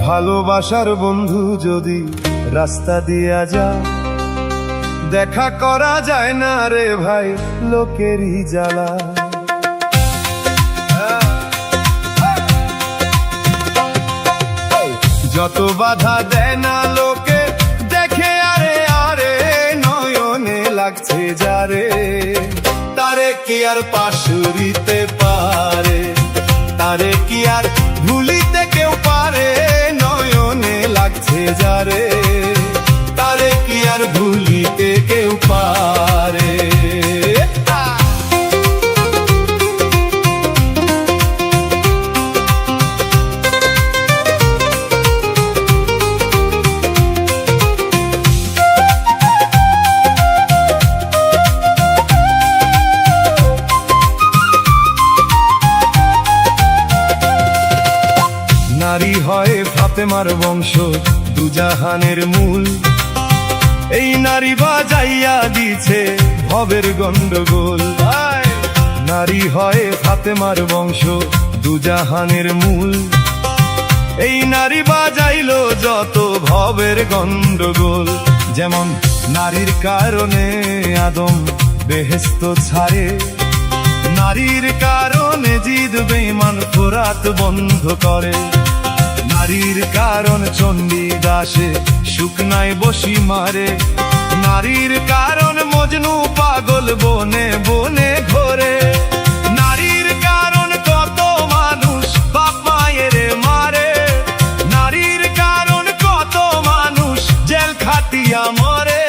ভালোবাসার বন্ধু যদি রাস্তা দিয়া যায়, দেখা করা যায় না রে ভাই লোকেরই জ্বালা। যত বাধা দেয় না লোকে দেখে আরে আরে নয়নে লাগছে যারে, তারে কি আর পাশুরিতে পারে, তারে কি আর ভুলিতে কেউ পারে, নয়নে লাগছে যারে, তারে কি আর ভুলিতে কেউ পারে। নারী হয় ফাতেমার বংশ দুজাহানের মূল, এই নারী বাজাইয়া দিছে ভবের গন্ডগোল। নারী হয় ফাতেমার বংশ দুজাহানের মূল, এই নারী বাজাইল যত ভবের গন্ডগোল। যেমন নারীর কারণে আদম বেহেশত ছাড়ে, নারীর কারণে জিদ বেঈমান ফোরাত বন্ধ করে, নারীর কারণ চণ্ডী দাসে শুকনায় বসি মারে, নারীর কারণ মজনু পাগল বনে বনে ঘোরে, নারীর কারণ কত মানুষ বাপ মায়ের মারে, নারীর কারণ কত মানুষ জেল খাটিয়া মরে,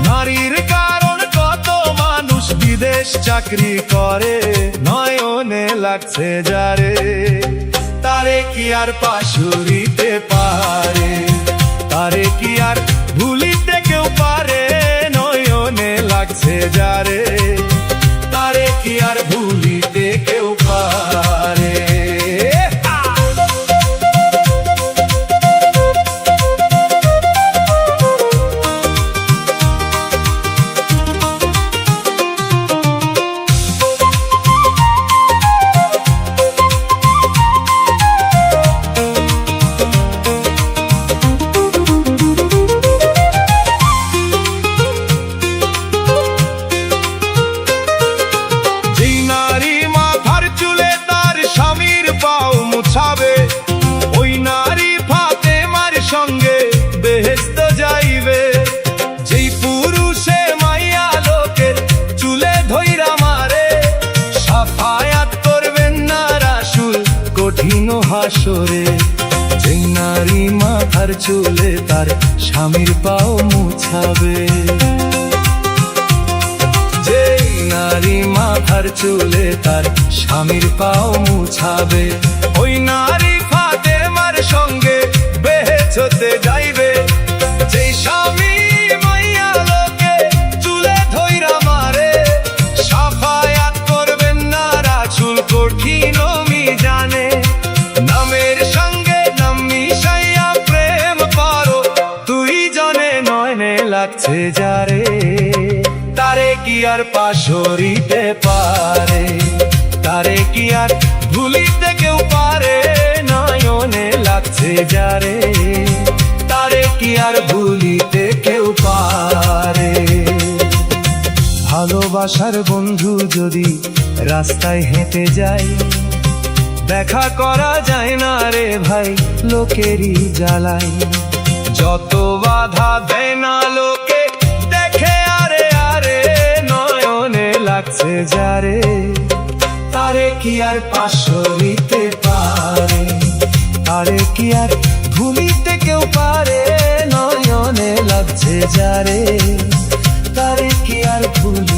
নারীর কারণ কত মানুষ বিদেশ চাকরি করে, নয়নে লাগছে যারে, তারে কি আর পাশুরিতে পারে, তারে কি আর ভুলিতে কেউ পারে, নয়নে লাগছে যারে, তারে কি আর ভুলিতে কেউ পারে। ওই নারী ফাতেমার সঙ্গে বেহেশত যাইবে, যেই পুরুষে মাইয়া লোকের চুলে ধইরা মারে, সাফায়াত করবেন না রাসূল কঠিন হাসরে, যেই নারী মাথার চুলে তার স্বামীর পাও মুছাবে, যেই নারী মাথার চুলে তার স্বামীর পাও মুছাবে, ওই নারী ফাতেমার সঙ্গে বেহেশতে যাইবে, যেই স্বামী মাইয়া লোকে চুলে ধইরা মারে, সাফায়াত করবেন না রাসূল কঠিন মিজানে, নামের সঙ্গে নাম মিশাইয়া প্রেম করো তুই জনে, নয়নে লাগছে যারে, তারে কি আর পাশুরিতে পারে, তারে কি আর ভুলিতে কেউ পারে, নয়নে লাগছে যারে, তারে কি আর ভুলিতে কেউ পারে। ভালোবাসার বন্ধু যদি রাস্তায় হেঁটে যায়, দেখা করা যায় না রে ভাই লোকেরই জ্বালায়, যত বাধা দেয় না লোকে দেখে আরে আরে, নয়নে লাগছে যারে, তারে কি আর পাশুরিতে পারে, তারে কি আর ভুলিতে কেউ পারে, নয়নে লাগছে যারে, তারে কি আর ভুলি